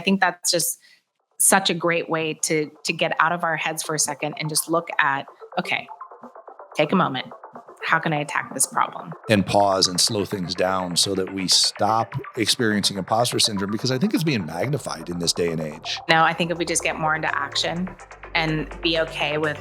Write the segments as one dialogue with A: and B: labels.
A: think that's just such a great way to get out of our heads for a second and just look at, okay, take a moment. How can I attack this problem?
B: And pause and slow things down so that we stop experiencing imposter syndrome, because I think it's being magnified in this day and age.
A: No, I think if we just get more into action and be okay with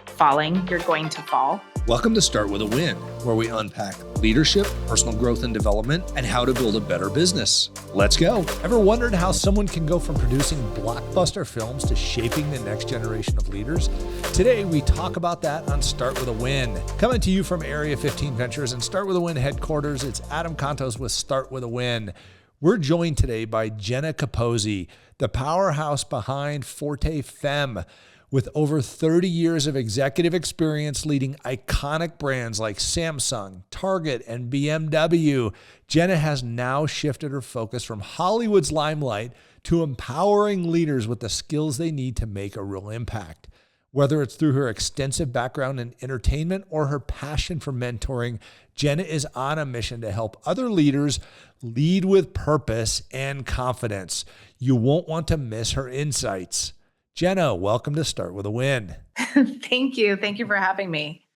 A: falling, you're going to fall.
B: Welcome to Start With a Win, where we unpack leadership, personal growth and development, and how to build a better business. Let's go. Ever wondered how someone can go from producing blockbuster films to shaping the next generation of leaders? Today, we talk about that on Start With a Win. Coming to you from Area 15 Ventures and Start With a Win headquarters, it's Adam Contos with Start With a Win. We're joined today by Jenna Capozzi, the powerhouse behind Forte Femme. With over 30 years of executive experience leading iconic brands like Samsung, Target, and BMW, Jenna has now shifted her focus from Hollywood's limelight to empowering leaders with the skills they need to make a real impact. Whether it's through her extensive background in entertainment or her passion for mentoring, Jenna is on a mission to help other leaders lead with purpose and confidence. You won't want to miss her insights. Jenna, welcome to Start With a Win.
A: Thank you. Thank you for having me.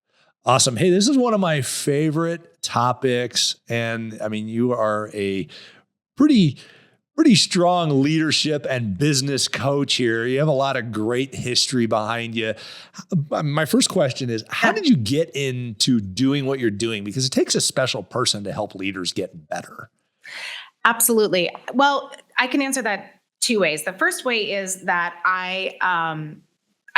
B: Awesome. Hey, this is one of my favorite topics. And I mean, you are a pretty strong leadership and business coach here. You have a lot of great history behind you. My first question is, how did you get into doing what you're doing? Because it takes a special person to help leaders get better.
A: Absolutely. Well, I can answer that two ways. The first way is that I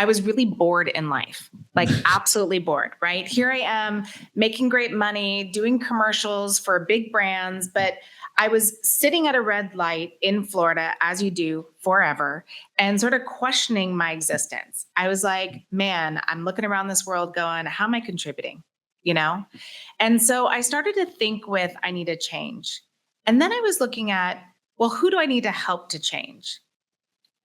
A: was really bored in life, like absolutely bored, right? Here I am making great money, doing commercials for big brands, but I was sitting at a red light in Florida, as you do forever, and sort of questioning my existence. I was like, man, I'm looking around this world going, how am I contributing? And so I started to think with, I need a change. And then I was looking at, well, who do I need to help to change?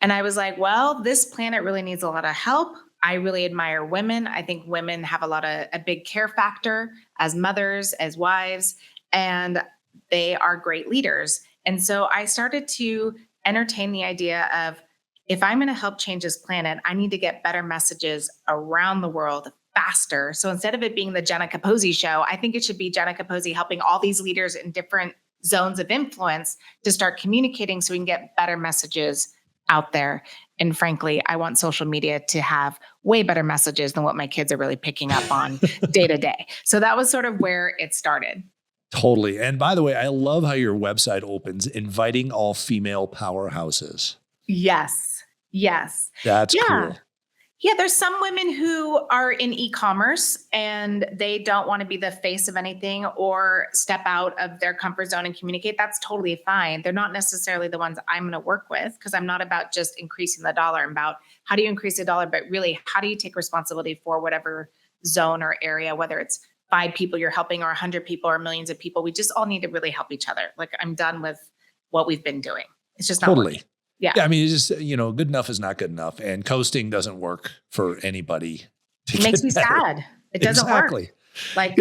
A: And I was like, well, this planet really needs a lot of help. I really admire women. I think women have a big care factor as mothers, as wives, and they are great leaders. And so I started to entertain the idea of, if I'm going to help change this planet, I need to get better messages around the world faster. So instead of it being the Jenna Capozzi show, I think it should be Jenna Capozzi helping all these leaders in different zones of influence to start communicating so we can get better messages out there. And frankly, I want social media to have way better messages than what my kids are really picking up on day to day. So that was sort of where it started.
B: Totally. And by the way, I love how your website opens, inviting all female powerhouses.
A: Yes.
B: That's cool.
A: Yeah, there's some women who are in e-commerce and they don't want to be the face of anything or step out of their comfort zone and communicate. That's totally fine. They're not necessarily the ones I'm going to work with, because I'm not about just increasing the dollar. I'm about how do you increase the dollar, but really, how do you take responsibility for whatever zone or area, whether it's 5 people you're helping or 100 people or millions of people. We just all need to really help each other. Like, I'm done with what we've been doing. It's just not working. Yeah.
B: I mean, it's just, good enough is not good enough. And coasting doesn't work for anybody.
A: It makes me sad. It doesn't work. Like,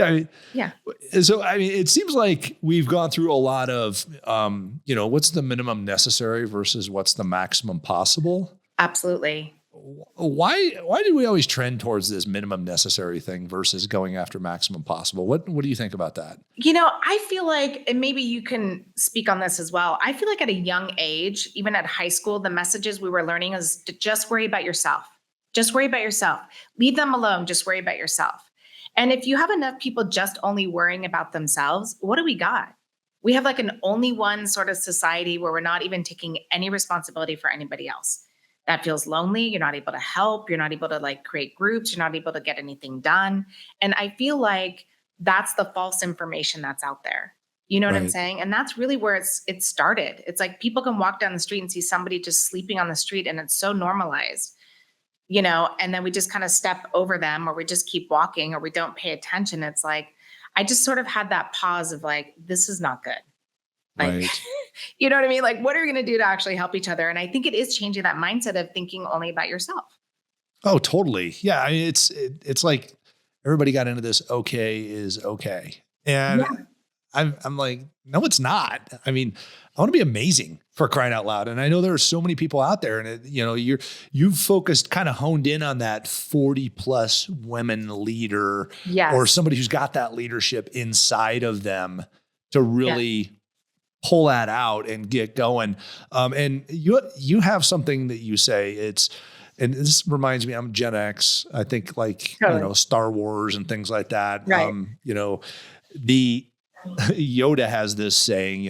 A: yeah.
B: So, I mean, it seems like we've gone through a lot of, what's the minimum necessary versus what's the maximum possible?
A: Absolutely.
B: Why do we always trend towards this minimum necessary thing versus going after maximum possible? What do you think about that?
A: I feel like, and maybe you can speak on this as well. I feel like at a young age, even at high school, the messages we were learning is to just worry about yourself. Just worry about yourself. Leave them alone. Just worry about yourself. And if you have enough people just only worrying about themselves, what do we got? We have like an only one sort of society where we're not even taking any responsibility for anybody else. That feels lonely. You're not able to help. You're not able to create groups. You're not able to get anything done. And I feel like that's the false information that's out there. You know what I'm saying? And that's really where it started. It's like people can walk down the street and see somebody just sleeping on the street and it's so normalized, and then we just kind of step over them, or we just keep walking, or we don't pay attention. It's like, I just sort of had that pause of like, this is not good. You know what I mean? Like, what are we going to do to actually help each other? And I think it is changing that mindset of thinking only about yourself.
B: Oh, totally. Yeah. I mean, it's like everybody got into this okay is okay. And I'm like, no, it's not. I mean, I want to be amazing, for crying out loud. And I know there are so many people out there, and you've focused, kind of honed in on that 40 plus women leader, or
A: Yes.
B: somebody who's got that leadership inside of them to
A: Yeah.
B: really pull that out and get going. And you have something that you say, and this reminds me, I'm Gen X. I think, like,
A: Totally.
B: Star Wars and things like that.
A: Right.
B: The Yoda has this saying,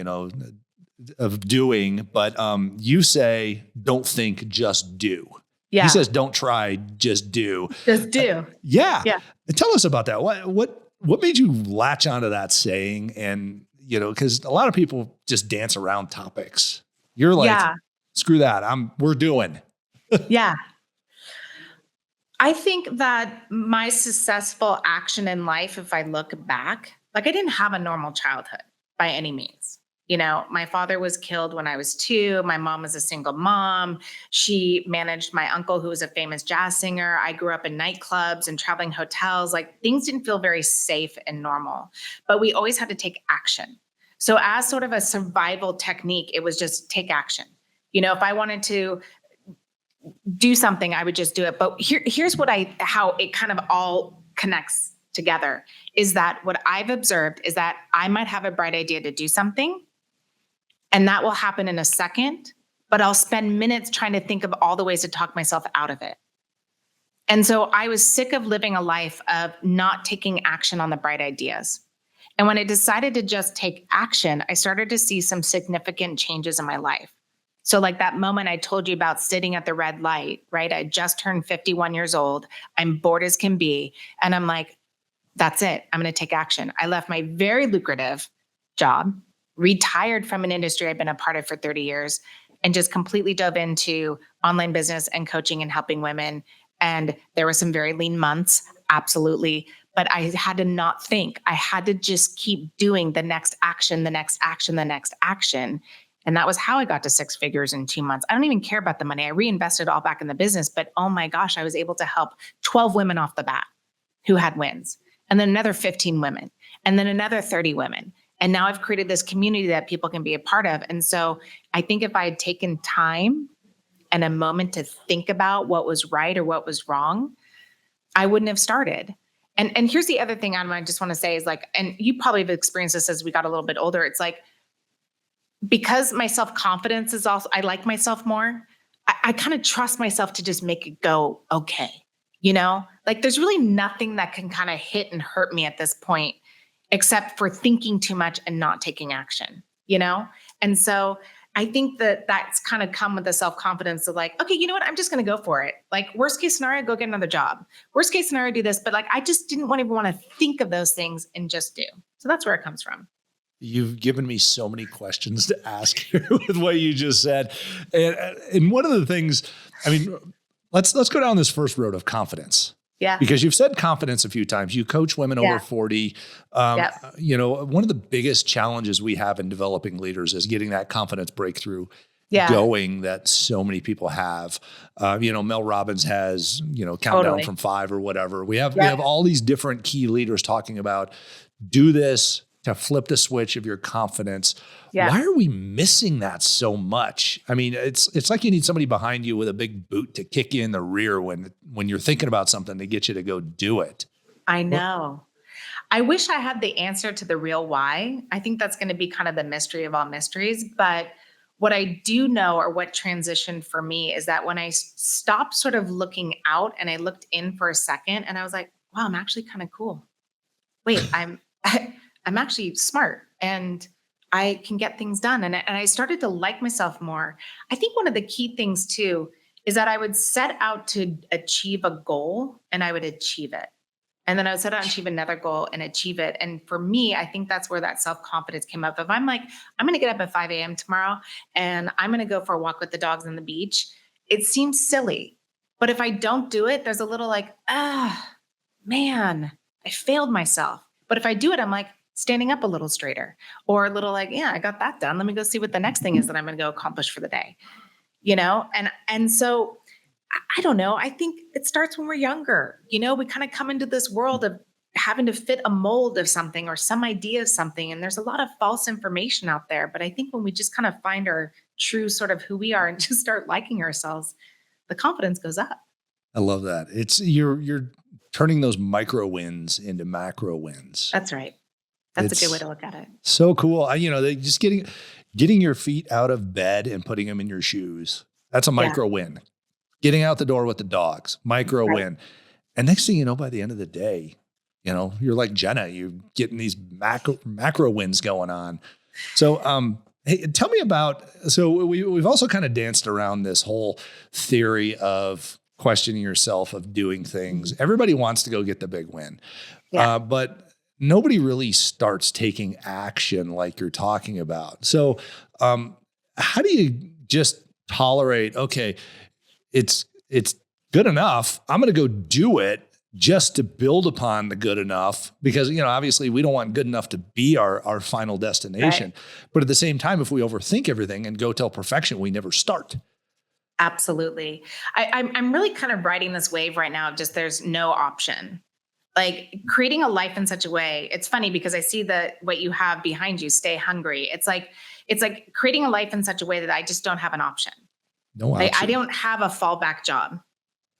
B: of doing, but you say, don't think, just do.
A: Yeah.
B: He says, don't try, just do.
A: Just do.
B: Yeah.
A: Yeah.
B: Tell us about that. What made you latch onto that saying? And, because a lot of people just dance around topics. You're like,
A: Yeah.
B: screw that. We're doing.
A: Yeah. I think that my successful action in life, if I look back, like, I didn't have a normal childhood by any means. My father was killed when I was 2. My mom was a single mom. She managed my uncle, who was a famous jazz singer. I grew up in nightclubs and traveling hotels. Like, things didn't feel very safe and normal, but we always had to take action. So as sort of a survival technique, it was just take action. If I wanted to do something, I would just do it. But here's how it kind of all connects together, is that what I've observed is that I might have a bright idea to do something, and that will happen in a second, but I'll spend minutes trying to think of all the ways to talk myself out of it. And so I was sick of living a life of not taking action on the bright ideas. And when I decided to just take action, I started to see some significant changes in my life. So, like that moment I told you about, sitting at the red light, right? I just turned 51 years old. I'm bored as can be. And I'm like, that's it. I'm going to take action. I left my very lucrative job, retired from an industry I've been a part of for 30 years, and just completely dove into online business and coaching and helping women. And there were some very lean months, absolutely. But I had to not think. I had to just keep doing the next action, the next action, the next action. And that was how I got to 6 figures in 2 months. I don't even care about the money. I reinvested all back in the business, but oh my gosh, I was able to help 12 women off the bat who had wins, and then another 15 women, and then another 30 women. And now I've created this community that people can be a part of. And so I think if I had taken time and a moment to think about what was right or what was wrong, I wouldn't have started. And here's the other thing, Adam, I just want to say is, like, and you probably have experienced this as we got a little bit older. It's like, because my self-confidence is also, I like myself more, I kind of trust myself to just make it go okay. Like, there's really nothing that can kind of hit and hurt me at this point, except for thinking too much and not taking action, And so I think that that's kind of come with the self-confidence of, like, okay, you know what? I'm just going to go for it. Like, worst case scenario, go get another job. Worst case scenario, do this. But, like, I just didn't even want to think of those things and just do. So that's where it comes from.
B: You've given me so many questions to ask here with what you just said. And one of the things, I mean, let's go down this first road of confidence.
A: Yeah.
B: Because you've said confidence a few times. You coach women over 40. One of the biggest challenges we have in developing leaders is getting that confidence breakthrough going that so many people have. Mel Robbins has, countdown from 5 or whatever. We have all these different key leaders talking about, do this to flip the switch of your confidence. Yeah. Why are we missing that so much? I mean, it's like you need somebody behind you with a big boot to kick you in the rear when you're thinking about something, to get you to go do it.
A: I know. I wish I had the answer to the real why. I think that's going to be kind of the mystery of all mysteries. But what I do know, or what transitioned for me, is that when I stopped sort of looking out and I looked in for a second, and I was like, wow, I'm actually kind of cool. Wait, I'm actually smart, and I can get things done. And I started to like myself more. I think one of the key things too is that I would set out to achieve a goal, and I would achieve it. And then I would set out and achieve another goal and achieve it. And for me, I think that's where that self-confidence came up. If I'm like, I'm going to get up at 5 a.m. tomorrow and I'm going to go for a walk with the dogs on the beach, it seems silly. But if I don't do it, there's a little like, man, I failed myself. But if I do it, I'm like standing up a little straighter, or a little like, yeah, I got that done. Let me go see what the next thing is that I'm going to go accomplish for the day, And so I don't know. I think it starts when we're younger. We kind of come into this world of having to fit a mold of something or some idea of something. And there's a lot of false information out there. But I think when we just kind of find our true sort of who we are and just start liking ourselves, the confidence goes up.
B: I love that. It's you're turning those micro wins into macro wins.
A: That's right. That's
B: It's
A: a good way to look at it.
B: so cool. Just getting your feet out of bed and putting them in your shoes. That's a micro win. Getting out the door with the dogs, micro win. And next thing you know, by the end of the day, you're like Jenna, you're getting these macro wins going on. So, hey, tell me about, so we've also kind of danced around this whole theory of questioning yourself, of doing things. Everybody wants to go get the big win, but nobody really starts taking action like you're talking about. So, how do you just tolerate, okay, it's good enough, I'm going to go do it just to build upon the good enough, because, obviously we don't want good enough to be our final destination. Right. But at the same time, if we overthink everything and go till perfection, we never start.
A: Absolutely. I'm really kind of riding this wave right now of just there's no option. Like creating a life in such a way, it's funny because I see what you have behind you, stay hungry. It's like creating a life in such a way that I just don't have an option.
B: No option.
A: I don't have a fallback job.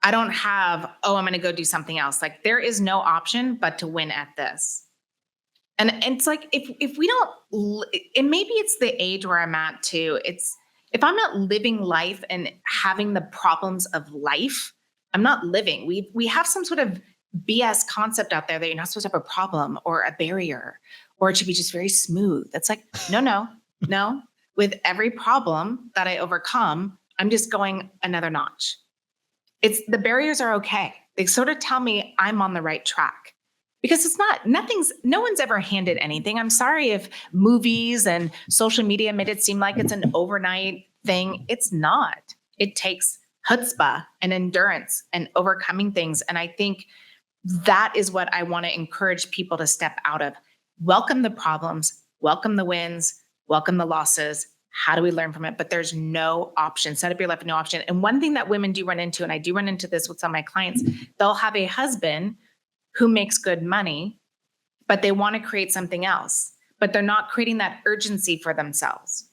A: I don't have, I'm going to go do something else. Like there is no option but to win at this. And it's like, if we don't, and maybe it's the age where I'm at too. It's, if I'm not living life and having the problems of life, I'm not living. We have some sort of BS concept out there that you're not supposed to have a problem or a barrier, or it should be just very smooth. That's like, no. With every problem that I overcome, I'm just going another notch. It's the barriers are okay. They sort of tell me I'm on the right track, because no one's ever handed anything. I'm sorry if movies and social media made it seem like it's an overnight thing. It's not. It takes chutzpah and endurance and overcoming things. And I think that is what I want to encourage people to step out of. Welcome the problems, welcome the wins, welcome the losses. How do we learn from it? But there's no option. Set up your life with no option. And one thing that women do run into, and I do run into this with some of my clients, they'll have a husband who makes good money, but they want to create something else, but they're not creating that urgency for themselves,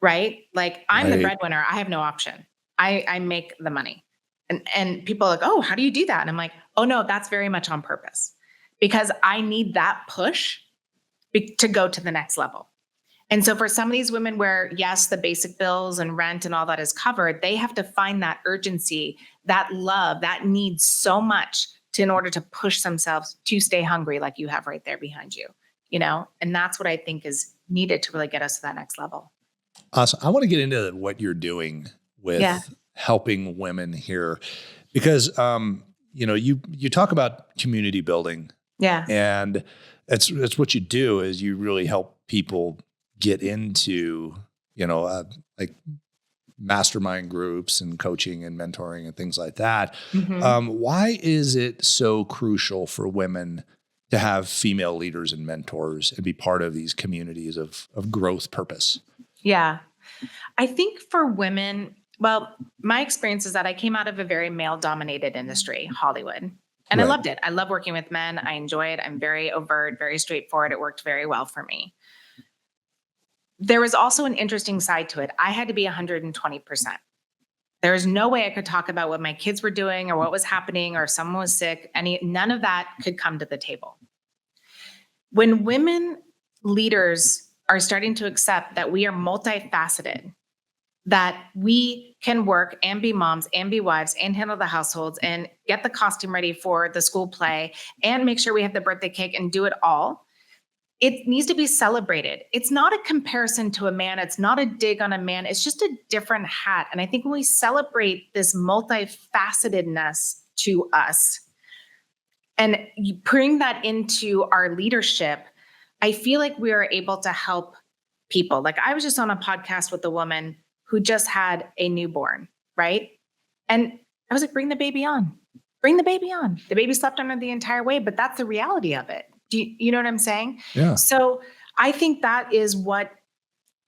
A: right? Like I'm the breadwinner. I have no option. I make the money. And people are like, oh, how do you do that? And I'm like, oh no, that's very much on purpose, because I need that push to go to the next level. And so for some of these women where, yes, the basic bills and rent and all that is covered, they have to find that urgency, that love, that need so much in order to push themselves to stay hungry, like you have right there behind you, and that's what I think is needed to really get us to that next level.
B: Awesome. I want to get into what you're doing with helping women here, because, you talk about community building. Yeah. And it's what you do is you really help people get into, like mastermind groups and coaching and mentoring and things like that. Mm-hmm. Why is it so crucial for women to have female leaders and mentors and be part of these communities of growth purpose?
A: Yeah. I think for women, well, my experience is that I came out of a very male-dominated industry, Hollywood. And I loved it. I love working with men. I enjoy it. I'm very overt, very straightforward. It worked very well for me. There was also an interesting side to it. I had to be 120%. There was no way I could talk about what my kids were doing or what was happening or if someone was sick. None of that could come to the table. When women leaders are starting to accept that we are multifaceted, that we can work and be moms and be wives and handle the households and get the costume ready for the school play and make sure we have the birthday cake and do it all, it needs to be celebrated. It's not a comparison to a man. It's not a dig on a man. It's just a different hat. And I think when we celebrate this multifacetedness to us and you bring that into our leadership, I feel like we are able to help people. Like I was just on a podcast with a woman who just had a newborn, right? And I was like, bring the baby on. Bring the baby on. The baby slept on her the entire way, but that's the reality of it. Do you know what I'm saying? Yeah. So I think that is what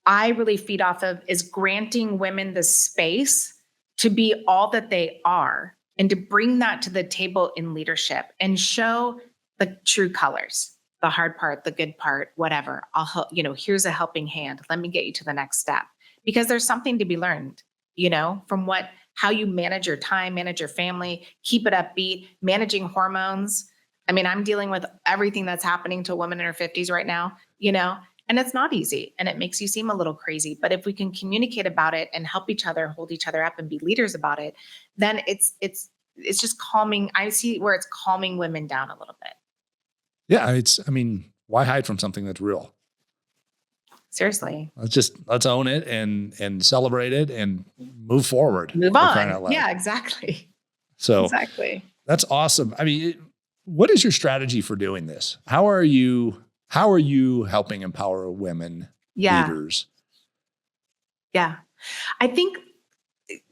A: I really feed off of, is granting women the space to be all that they are and to bring that to the table in leadership and show the true colors, the hard part, the good part, whatever. I'll help, here's a helping hand. Let me get you to the next step, because there's something to be learned, from how you manage your time, manage your family, keep it upbeat, managing hormones. I mean, I'm dealing with everything that's happening to a woman in her 50s right now, and it's not easy and it makes you seem a little crazy. But if we can communicate about it and help each other, hold each other up and be leaders about it, then it's just calming. I see where it's calming women down a little bit.
B: Yeah. Why hide from something that's real?
A: Seriously.
B: Let's own it and celebrate it and move forward.
A: Move on. Yeah, exactly.
B: So
A: exactly.
B: That's awesome. What is your strategy for doing this? How are you helping empower women leaders?
A: Yeah. I think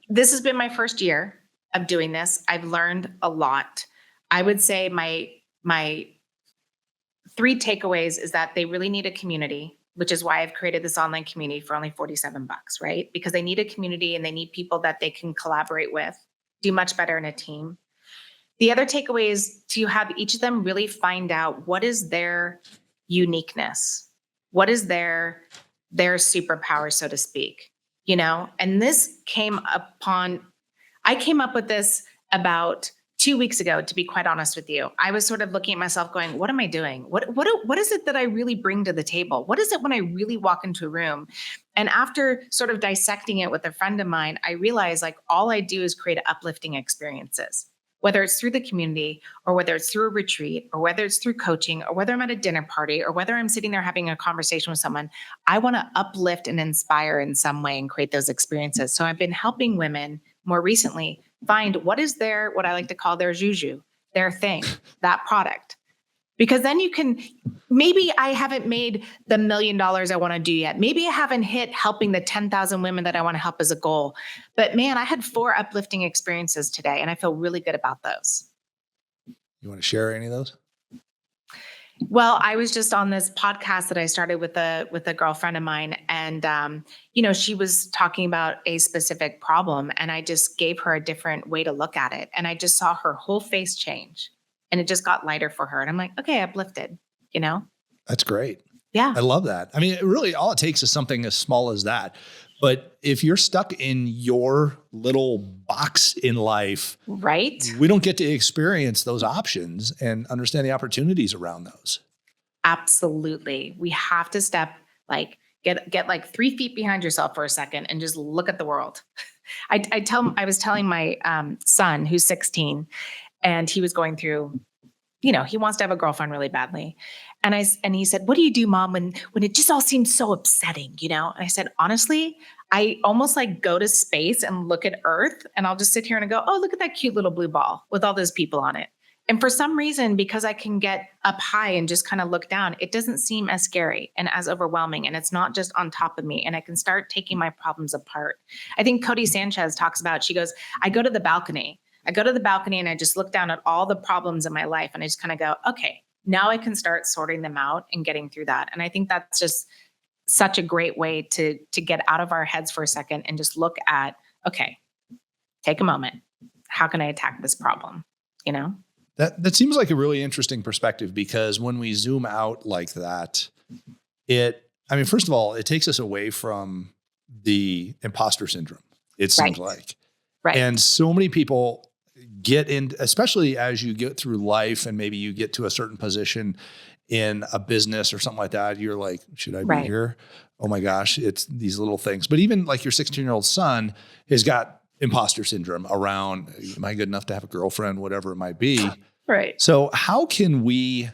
A: this has been my first year of doing this. I've learned a lot. I would say my 3 takeaways is that they really need a community, which is why I've created this online community for only $47, right? Because they need a community and they need people that they can collaborate with, do much better in a team. The other takeaway is to have each of them really find out what is their uniqueness, what is their superpower, so to speak, and this I came up with this about 2 weeks ago, to be quite honest with you. I was sort of looking at myself going, what am I doing? What is it that I really bring to the table? What is it when I really walk into a room? And after sort of dissecting it with a friend of mine, I realized all I do is create uplifting experiences, whether it's through the community or whether it's through a retreat or whether it's through coaching or whether I'm at a dinner party or whether I'm sitting there having a conversation with someone. I want to uplift and inspire in some way and create those experiences. So I've been helping women more recently find what I like to call their juju, their thing, that product. Because then maybe I haven't made the $1 million I want to do yet. Maybe I haven't hit helping the 10,000 women that I want to help as a goal. But man, I had 4 uplifting experiences today and I feel really good about those.
B: You want to share any of those?
A: Well, I was just on this podcast that I started with a girlfriend of mine, and she was talking about a specific problem, and I just gave her a different way to look at it, and I just saw her whole face change, and it just got lighter for her, and I'm like, okay, uplifted.
B: That's great.
A: Yeah,
B: I love that. Really, all it takes is something as small as that. But if you're stuck in your little box in life,
A: right,
B: we don't get to experience those options and understand the opportunities around those.
A: Absolutely. We have to step get 3 feet behind yourself for a second and just look at the world. I was telling my son, who's 16, and he was going through, he wants to have a girlfriend really badly. And he said, what do you do, Mom, when it just all seems so upsetting, And I said, honestly, I almost go to space and look at Earth, and I'll just sit here and go, oh, look at that cute little blue ball with all those people on it. And for some reason, because I can get up high and just kind of look down, it doesn't seem as scary and as overwhelming. And it's not just on top of me. And I can start taking my problems apart. I think Cody Sanchez talks about, she goes, I go to the balcony and I just look down at all the problems in my life. And I just kind of go, okay, now I can start sorting them out and getting through that. And I think that's just such a great way to get out of our heads for a second and just look at, okay, take a moment. How can I attack this problem?
B: That seems like a really interesting perspective, because when we zoom out like that, first of all, it takes us away from the imposter syndrome, it seems like.
A: Right.
B: And so many people get in, especially as you get through life and maybe you get to a certain position in a business or something like that, you're like, should I be here? Oh my gosh, it's these little things. But even like your 16-year-old son has got imposter syndrome around, am I good enough to have a girlfriend, whatever it might be.
A: Right.
B: So how can we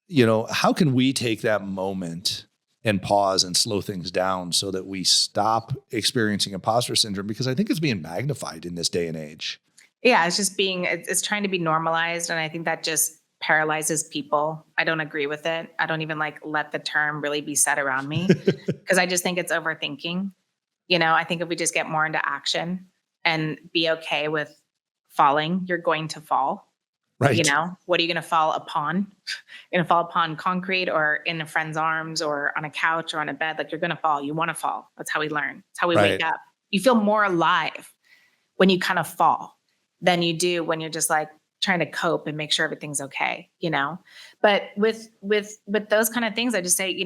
B: take that moment and pause and slow things down so that we stop experiencing imposter syndrome? Because I think it's being magnified in this day and age.
A: Yeah, it's trying to be normalized. And I think that just paralyzes people. I don't agree with it. I don't even let the term really be said around me, because I just think it's overthinking. I think if we just get more into action and be okay with falling, you're going to fall. Right. What are you going to fall upon? You're going to fall upon concrete or in a friend's arms or on a couch or on a bed. You're going to fall. You want to fall. That's how we learn. That's how we wake up. You feel more alive when you kind of fall than you do when you're just trying to cope and make sure everything's okay, But with those kind of things, I just say,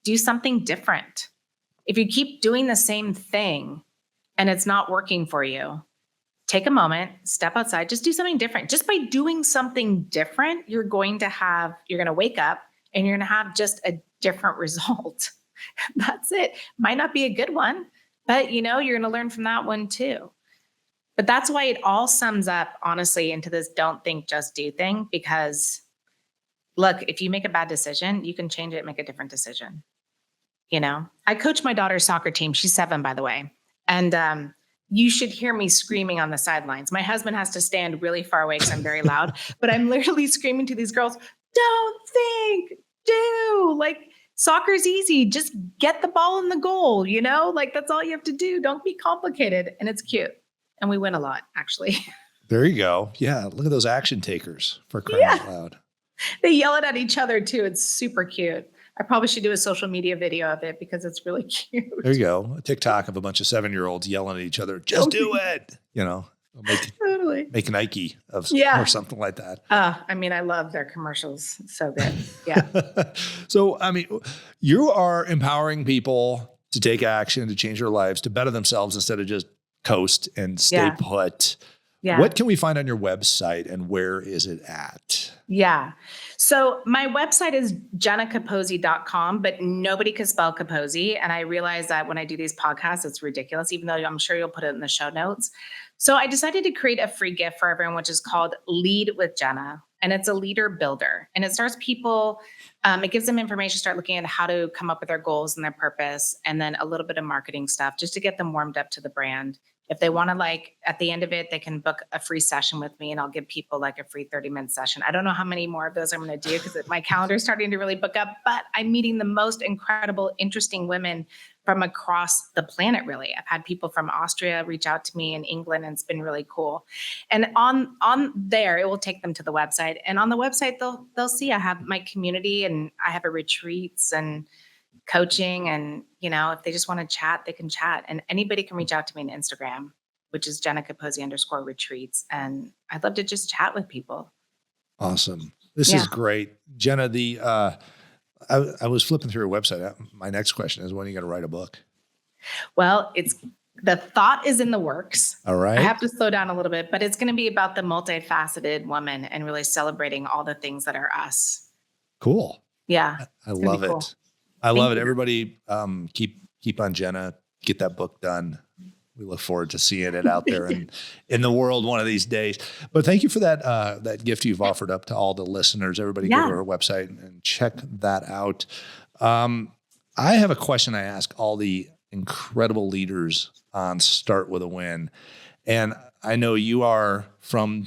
A: do something different. If you keep doing the same thing and it's not working for you, take a moment, step outside, just do something different. Just by doing something different, you're going to wake up and you're going to have just a different result. That's it. Might not be a good one, but you're going to learn from that one too. But that's why it all sums up, honestly, into this don't think, just do thing. Because look, if you make a bad decision, you can change it and make a different decision. I coach my daughter's soccer team. She's 7, by the way. And you should hear me screaming on the sidelines. My husband has to stand really far away because I'm very loud, but I'm literally screaming to these girls, don't think, do. Like, soccer's easy. Just get the ball in the goal, that's all you have to do. Don't be complicated. And it's cute. And we win a lot, actually.
B: There you go. Yeah. Look at those action takers, for crying out loud.
A: They yell it at each other too. It's super cute. I probably should do a social media video of it because it's really cute.
B: There you go. A TikTok of a bunch of 7-year-olds yelling at each other. Just do it.
A: Totally.
B: Make Nike or something like that.
A: I love their commercials. It's so good. Yeah.
B: So, you are empowering people to take action, to change their lives, to better themselves instead of just coast and stay put. Yeah. What can we find on your website and where is it at?
A: Yeah. So my website is jennacapozzi.com, but nobody could spell Capozzi. And I realize that when I do these podcasts, it's ridiculous, even though I'm sure you'll put it in the show notes. So I decided to create a free gift for everyone, which is called Lead with Jenna. And it's a leader builder. And it starts people, it gives them information to start looking at how to come up with their goals and their purpose, and then a little bit of marketing stuff just to get them warmed up to the brand. If they want to, at the end of it, they can book a free session with me and I'll give people a free 30-minute session. I don't know how many more of those I'm going to do because my calendar is starting to really book up, but I'm meeting the most incredible, interesting women from across the planet, really. I've had people from Austria reach out to me in England, and it's been really cool. And on there, it will take them to the website. And on the website, they'll see I have my community and I have a retreats and coaching, and if they just want to chat, they can chat, and anybody can reach out to me on Instagram, which is Jenna Capozzi _retreats, and I'd love to just chat with people.
B: Awesome. This is great, Jenna. I was flipping through your website. My next question is, when are you going to write a book?
A: Well, the thought is in the works.
B: All right.
A: I have to slow down a little bit, but it's going to be about the multifaceted woman and really celebrating all the things that are us.
B: Cool.
A: Yeah.
B: I love it. Cool. I love it. Everybody, keep on Jenna. Get that book done. We look forward to seeing it out there in the world one of these days. But thank you for that gift you've offered up to all the listeners. Everybody go to our website and check that out. I have a question I ask all the incredible leaders on Start With a Win. And I know you are, from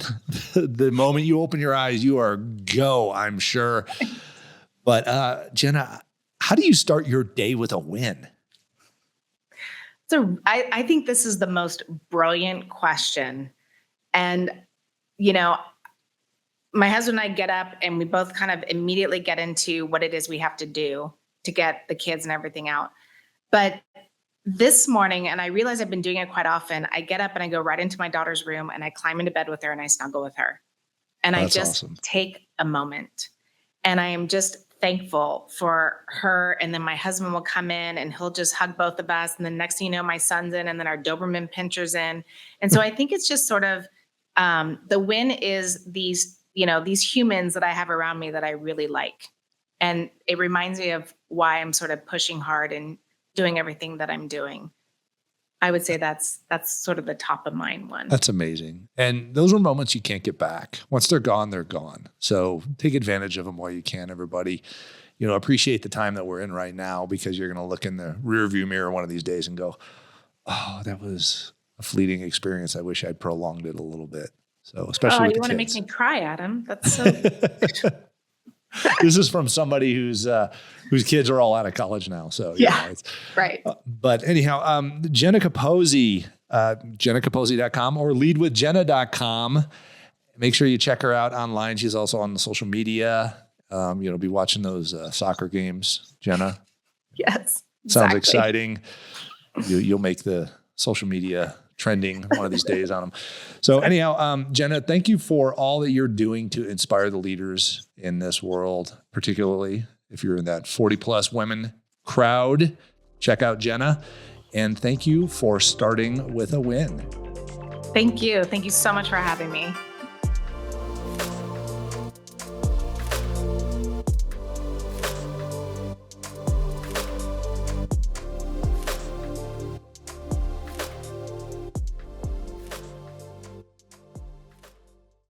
B: the moment you open your eyes, you are go, I'm sure. But Jenna, how do you start your day with a win?
A: So I think this is the most brilliant question. And, my husband and I get up and we both kind of immediately get into what it is we have to do to get the kids and everything out. But this morning, and I realize I've been doing it quite often, I get up and I go right into my daughter's room and I climb into bed with her and I snuggle with her. And I just take a moment, and I am just thankful for her. And then my husband will come in and he'll just hug both of us. And then next thing you know, my son's in, and then our Doberman pincher's in. And so I think it's just sort of, the win is these humans that I have around me that I really like. And it reminds me of why I'm sort of pushing hard and doing everything that I'm doing. I would say that's sort of the top of mind one.
B: That's amazing. And those are moments you can't get back. Once they're gone, they're gone. So take advantage of them while you can, everybody. Appreciate the time that we're in right now, because you're going to look in the rearview mirror one of these days and go, oh, that was a fleeting experience. I wish I'd prolonged it a little bit. So especially with the kids.
A: You want to make me cry, Adam? That's so...
B: This is from somebody whose kids are all out of college now. So
A: right.
B: But anyhow, Jenna Capozzi, jennacapozzi.com or leadwithjenna.com. Make sure you check her out online. She's also on the social media. Be watching those soccer games, Jenna.
A: Yes.
B: Sounds exciting. You'll make the social media trending one of these days on them. So anyhow, Jenna, thank you for all that you're doing to inspire the leaders in this world, particularly if you're in that 40 plus women crowd. Check out Jenna. And thank you for starting with a win.
A: Thank you. Thank you so much for having me.